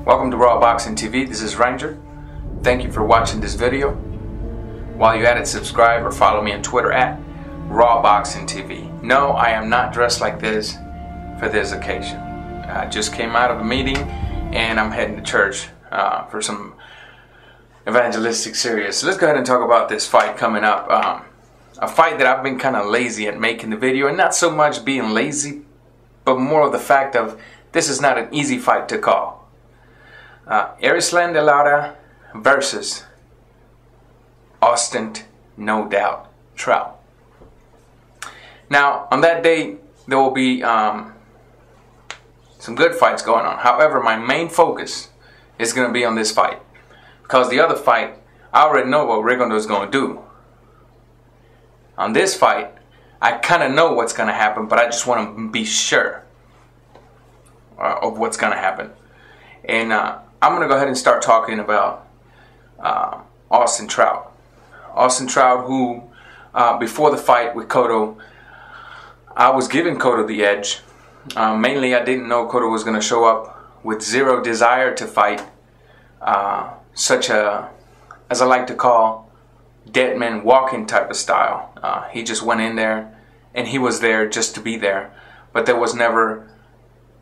Welcome to Raw Boxing TV. This is Ranger. Thank you for watching this video. While you're at it, subscribe or follow me on Twitter at Raw Boxing TV. No, I am not dressed like this for this occasion. I just came out of a meeting and I'm heading to church for some evangelistic series. So let's go ahead and talk about this fight coming up. A fight that I've been kind of lazy at making the video, and not so much being lazy, but more of the fact of this is not an easy fight to call. Erislandy Lara versus Austin, no doubt, Trout. Now, on that day, there will be some good fights going on. However, my main focus is going to be on this fight, because the other fight, I already know what Rigondo is going to do. On this fight, I kind of know what's going to happen, but I just want to be sure of what's going to happen. And I'm going to go ahead and start talking about Austin Trout. Austin Trout, who before the fight with Cotto, I was giving Cotto the edge. Mainly, I didn't know Cotto was going to show up with zero desire to fight. Such a, as I like to call, dead man walking type of style. He just went in there and he was there just to be there. But there was never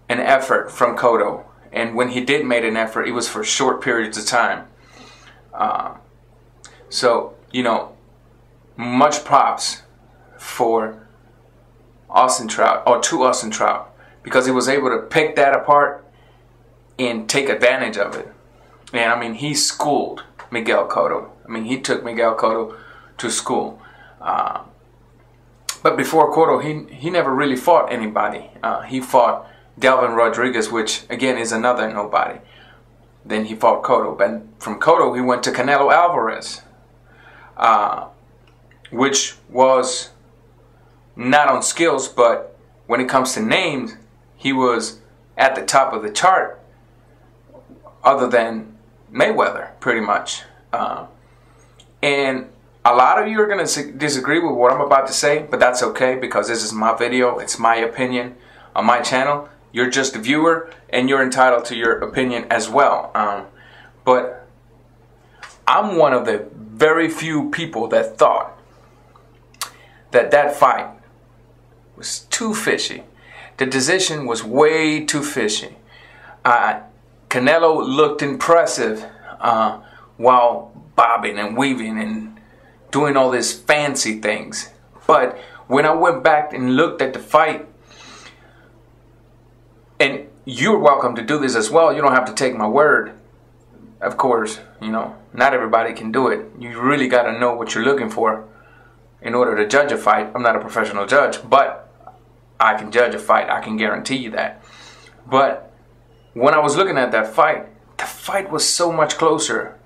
an effort from Cotto. And when he did make an effort, it was for short periods of time. So, you know, much props for Austin Trout, or to Austin Trout, because he was able to pick that apart and take advantage of it. And I mean, he schooled Miguel Cotto. I mean, he took Miguel Cotto to school. But before Cotto, he never really fought anybody. He fought Delvin Rodriguez, which again is another nobody. Then he fought Cotto. But from Cotto, he went to Canelo Alvarez, which was not on skills, but when it comes to names, he was at the top of the chart, other than Mayweather, pretty much. And a lot of you are going to disagree with what I'm about to say, but that's okay, because this is my video. It's my opinion on my channel. You're just a viewer, and you're entitled to your opinion as well. But I'm one of the very few people that thought that that fight was too fishy. The decision was way too fishy. Canelo looked impressive while bobbing and weaving and doing all these fancy things. But when I went back and looked at the fight, and you're welcome to do this as well, you don't have to take my word. Of course, you know, not everybody can do it. You really got to know what you're looking for in order to judge a fight. I'm not a professional judge, but I can judge a fight. I can guarantee you that. But when I was looking at that fight, the fight was so much closer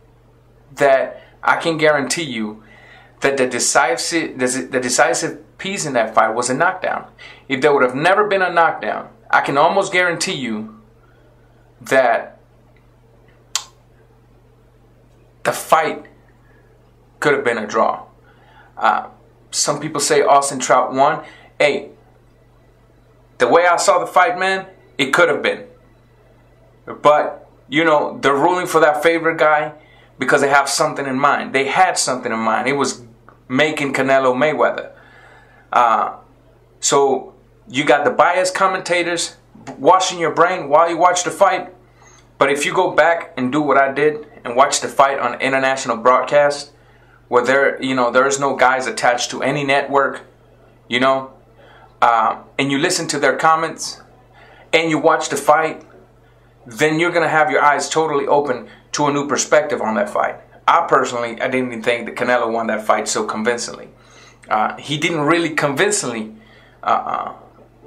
that I can guarantee you that the decisive piece in that fight was a knockdown. If there would have never been a knockdown, I can almost guarantee you that the fight could have been a draw. Some people say Austin Trout won. Hey, the way I saw the fight, man, it could have been. But, you know, they're ruling for that favorite guy because they have something in mind. They had something in mind. It was making Canelo Mayweather. So you got the biased commentators washing your brain while you watch the fight. But if you go back and do what I did and watch the fight on international broadcast, where there's no guys attached to any network, you know, and you listen to their comments and you watch the fight, then you're going to have your eyes totally open to a new perspective on that fight. I didn't even think that Canelo won that fight so convincingly. He didn't really convincingly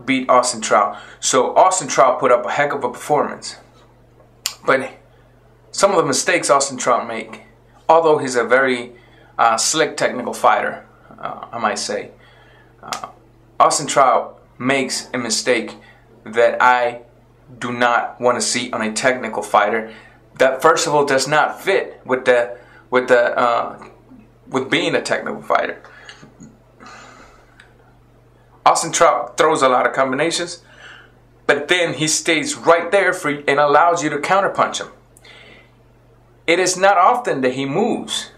beat Austin Trout. So Austin Trout put up a heck of a performance. But some of the mistakes Austin Trout make, although he's a very slick technical fighter, I might say, Austin Trout makes a mistake that I do not want to see on a technical fighter. That first of all does not fit with being a technical fighter. Austin Trout throws a lot of combinations, but then he stays right there for you and allows you to counterpunch him. it is not often that he moves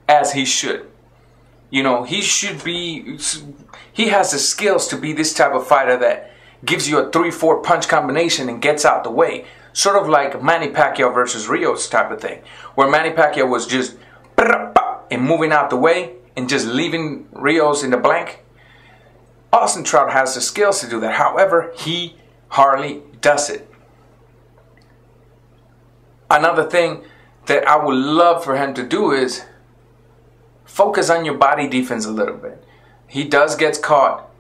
as he should. You know, he should be, he has the skills to be this type of fighter that gives you a 3-4 punch combination and gets out the way. Sort of like Manny Pacquiao versus Rios type of thing, where Manny Pacquiao was just and moving out the way and just leaving Rios in the blank. Austin Trout has the skills to do that. However, he hardly does it. Another thing that I would love for him to do is focus on your body defense a little bit. He does get caught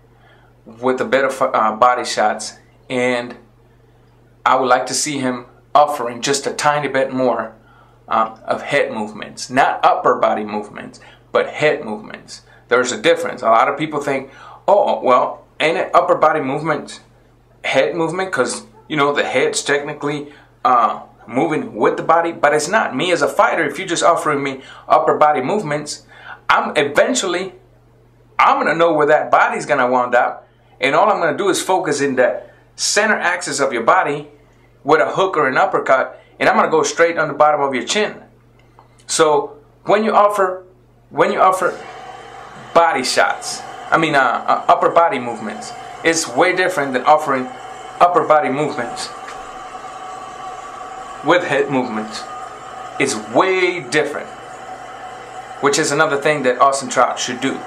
with a bit of body shots, and I would like to see him offering just a tiny bit more of head movements. Not upper body movements, but head movements. There's a difference. A lot of people think, oh, well, ain't it upper body movement, head movement? Because, you know, the head's technically moving with the body, but it's not. Me as a fighter, if you're just offering me upper body movements, I'm going to know where that body's going to wind up, and all I'm going to do is focus in the center axis of your body with a hook or an uppercut, and I'm going to go straight on the bottom of your chin. So when you offer body shots, upper body movements, it's way different than offering upper body movements with head movements. It's way different, which is another thing that Austin Trout should do.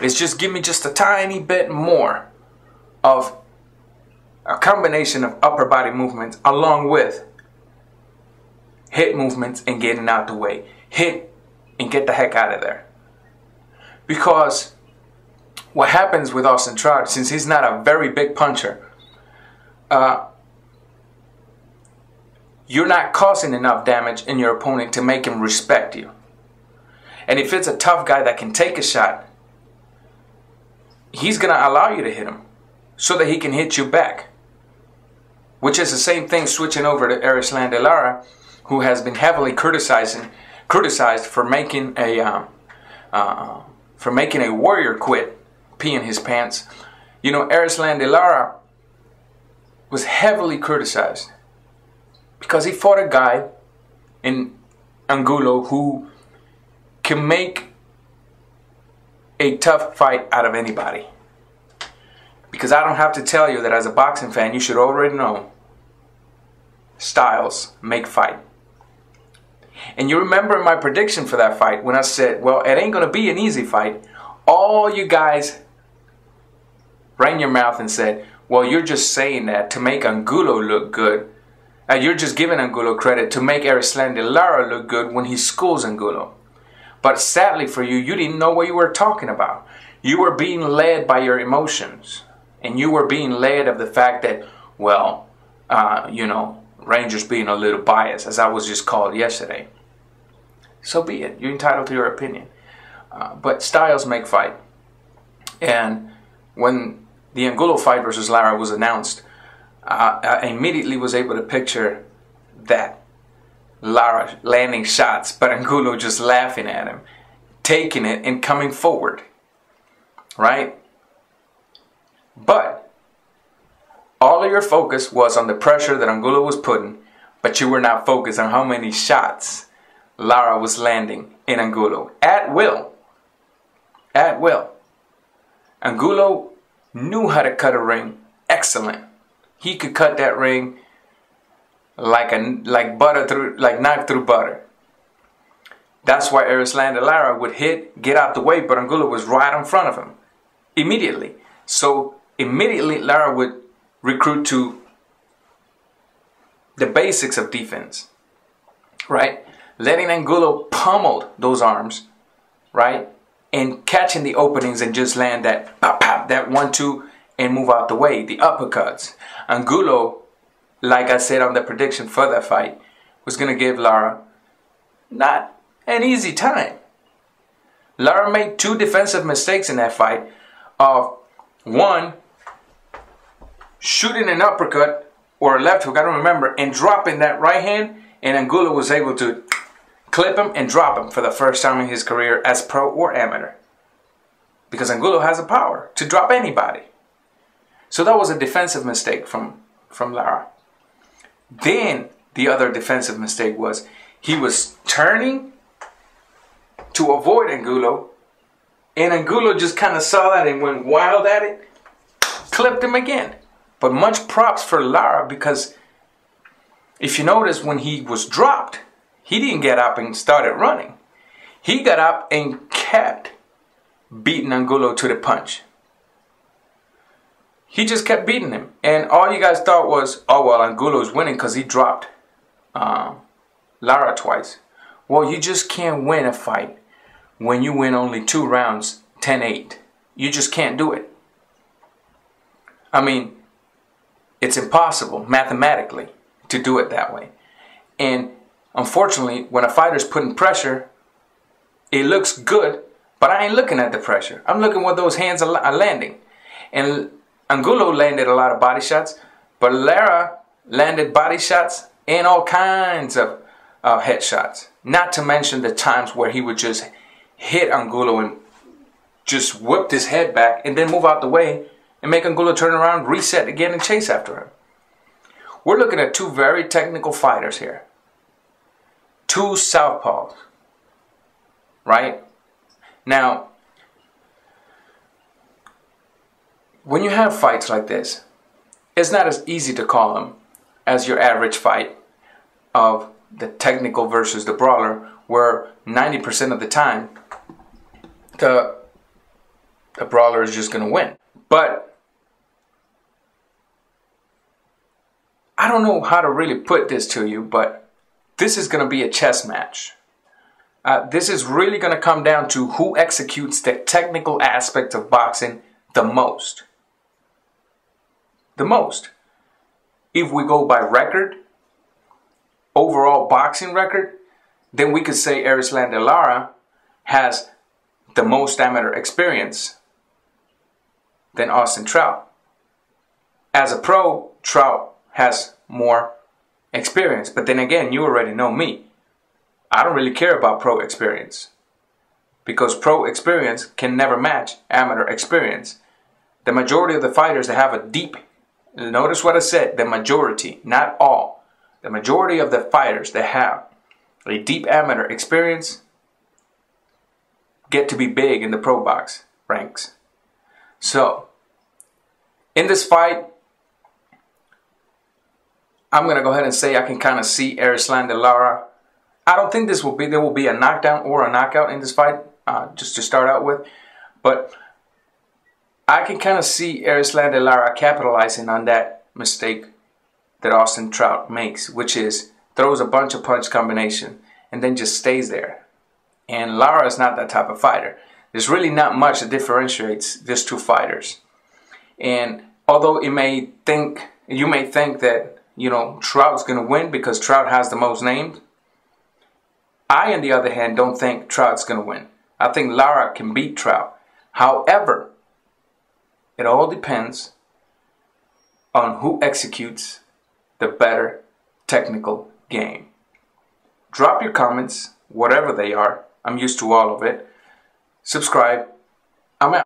Is just give me just a tiny bit more of a combination of upper body movements along with hit movements and getting out the way. Hit and get the heck out of there. Because what happens with Austin Trout, since he's not a very big puncher, you're not causing enough damage in your opponent to make him respect you. And if it's a tough guy that can take a shot, he's going to allow you to hit him so that he can hit you back. Which is the same thing switching over to Erislandy Lara, who has been heavily criticized for making a warrior quit, peeing his pants. You know, Erislandy Lara was heavily criticized because he fought a guy in Angulo who can make a tough fight out of anybody. Because I don't have to tell you that as a boxing fan, you should already know styles make fight. And you remember my prediction for that fight when I said, well, it ain't going to be an easy fight. All you guys ran your mouth and said, well, you're just saying that to make Angulo look good. You're just giving Angulo credit to make Erislandy Lara look good when he schools Angulo. But sadly for you, you didn't know what you were talking about. You were being led by your emotions. And you were being led of the fact that, well, you know, Rangers being a little biased, as I was just called yesterday. So be it. You're entitled to your opinion. But styles make fight. And when the Angulo fight versus Lara was announced, I immediately was able to picture that. Lara landing shots, but Angulo just laughing at him, taking it and coming forward. Right? But all of your focus was on the pressure that Angulo was putting, but you were not focused on how many shots Lara was landing in Angulo. At will. At will. Angulo knew how to cut a ring. Excellent. He could cut that ring like knife through butter. That's why Erislandy Lara would hit, get out the way, but Angulo was right in front of him. Immediately. So immediately Lara would recruit to the basics of defense. Right? Letting Angulo pummel those arms. Right? And catching the openings and just land that pop, pop, that 1-2 and move out the way. The uppercuts. Angulo, like I said on the prediction for that fight, was going to give Lara not an easy time. Lara made 2 defensive mistakes in that fight. Of one, shooting an uppercut or a left hook, I don't remember, and dropping that right hand, and Angulo was able to clip him and drop him for the first time in his career as pro or amateur. Because Angulo has the power to drop anybody. So that was a defensive mistake from Lara. Then the other defensive mistake was he was turning to avoid Angulo, and Angulo just kind of saw that and went wild at it, clipped him again. But much props for Lara, because if you notice, when he was dropped, he didn't get up and started running. He got up and kept beating Angulo to the punch. He just kept beating him. And all you guys thought was, oh, well, Angulo's winning because he dropped Lara twice. Well, you just can't win a fight when you win only 2 rounds, 10-8. You just can't do it. I mean, it's impossible mathematically to do it that way. And unfortunately, when a fighter's putting pressure, it looks good, but I ain't looking at the pressure. I'm looking what those hands are landing. And Angulo landed a lot of body shots, but Lara landed body shots and all kinds of headshots. Not to mention the times where he would just hit Angulo and just whipped his head back and then move out the way and make Angulo turn around, reset again, and chase after him. We're looking at 2 very technical fighters here. 2 southpaws. Right? Now, when you have fights like this, it's not as easy to call them as your average fight of the technical versus the brawler, where 90% of the time the brawler is just going to win. But I don't know how to really put this to you, but this is going to be a chess match. This is really going to come down to who executes the technical aspect of boxing the most. The most. If we go by record, overall boxing record, then we could say Erislandy Lara has the most amateur experience than Austin Trout. As a pro, Trout has more experience. But then again, you already know me. I don't really care about pro experience, because pro experience can never match amateur experience. The majority of the fighters that have a deep, notice what I said, the majority, not all. The majority of the fighters that have a deep amateur experience get to be big in the pro box ranks. So, in this fight, I'm going to go ahead and say I can kind of see Erislandy Lara. I don't think there will be a knockdown or a knockout in this fight, just to start out with. But I can kind of see Erislandy Lara capitalizing on that mistake that Austin Trout makes, which is throws a bunch of punch combination and then just stays there. And Lara is not that type of fighter. There's really not much that differentiates these 2 fighters. And although you may think that, you know, Trout's going to win because Trout has the most names, I, on the other hand, don't think Trout's going to win. I think Lara can beat Trout. However, it all depends on who executes the better technical game. Drop your comments, whatever they are. I'm used to all of it. Subscribe. I'm out.